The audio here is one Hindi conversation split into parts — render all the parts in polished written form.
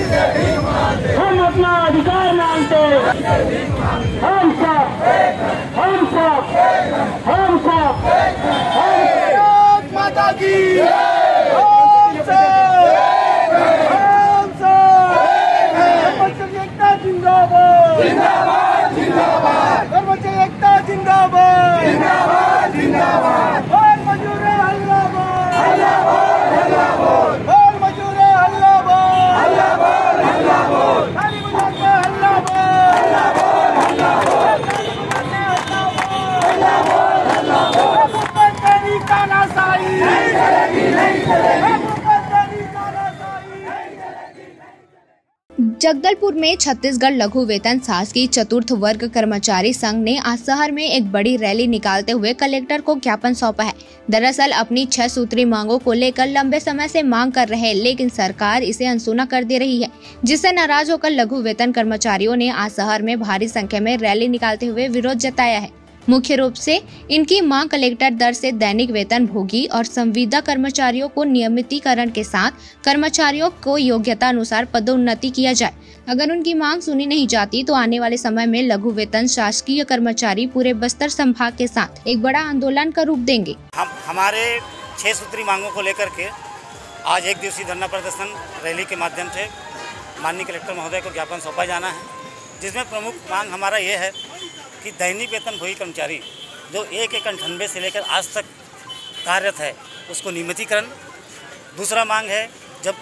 हम अपना अधिकार मांगते, हम सब भारत माता की एकता जिंदाबाद, जिंदाबाद जिंदाबाद, कर्मचारी एकता जिंदाबाद, जिंदाबाद जिंदाबाद, और मजदूर हल्ला बोल, हल्ला बोल, हल्ला बोल, और मजदूर हल्ला बोल, हल्ला बोल, हल्ला बोल, ताली बजा के हल्ला बोल, हल्ला बोल, हल्ला बोल, ताली बजा के हल्ला बोल, हल्ला बोल, हुकूमत तेरी तानाशाही नहीं चलेगी, नहीं चलेगी, हुकूमत तेरी तानाशाही नहीं चलेगी। जगदलपुर में छत्तीसगढ़ लघु वेतन शासकीय चतुर्थ वर्ग कर्मचारी संघ ने आज शहर में एक बड़ी रैली निकालते हुए कलेक्टर को ज्ञापन सौंपा है। दरअसल अपनी 6 सूत्री मांगों को लेकर लंबे समय से मांग कर रहे, लेकिन सरकार इसे अनसुना कर दे रही है, जिससे नाराज होकर लघु वेतन कर्मचारियों ने आज शहर में भारी संख्या में रैली निकालते हुए विरोध जताया है। मुख्य रूप से इनकी मांग कलेक्टर दर से दैनिक वेतन भोगी और संविदा कर्मचारियों को नियमितीकरण के साथ कर्मचारियों को योग्यता अनुसार पदोन्नति किया जाए। अगर उनकी मांग सुनी नहीं जाती तो आने वाले समय में लघु वेतन शासकीय कर्मचारी पूरे बस्तर संभाग के साथ एक बड़ा आंदोलन का रूप देंगे। हम हमारे 6 सूत्री मांगों को लेकर के आज एक दिवसीय धरना प्रदर्शन रैली के माध्यम से माननीय कलेक्टर महोदय को ज्ञापन सौंपा जाना है, जिसमें प्रमुख मांग हमारा ये है कि दैनिक वेतन भोगी कर्मचारी जो 1-98 से लेकर आज तक कार्यरत है उसको नियमितीकरण। दूसरा मांग है, जब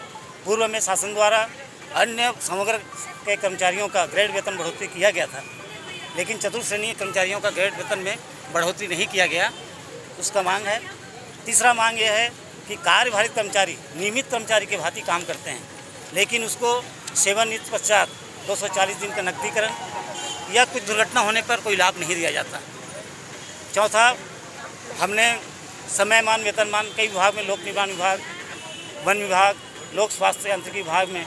पूर्व में शासन द्वारा अन्य समग्र के कर्मचारियों का ग्रेड वेतन बढ़ोतरी किया गया था, लेकिन चतुर्थ श्रेणी कर्मचारियों का ग्रेड वेतन में बढ़ोतरी नहीं किया गया, उसका मांग है। तीसरा मांग यह है कि कार्यभारित कर्मचारी नियमित कर्मचारी के भांति काम करते हैं, लेकिन उसको सेवानिवृत्ति पश्चात 240 दिन का नकदीकरण या कुछ दुर्घटना होने पर कोई लाभ नहीं दिया जाता। चौथा, हमने समयमान वेतनमान कई विभाग में, लोक निर्माण विभाग, वन विभाग, लोक स्वास्थ्य यांत्रिकी विभाग में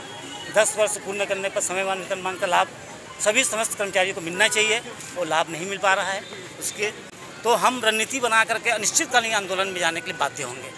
10 वर्ष पूर्ण करने पर समयमान वेतनमान का लाभ सभी समस्त कर्मचारियों को मिलना चाहिए, वो लाभ नहीं मिल पा रहा है। उसके तो हम रणनीति बना करके अनिश्चितकालीन आंदोलन में जाने के लिए बाध्य होंगे।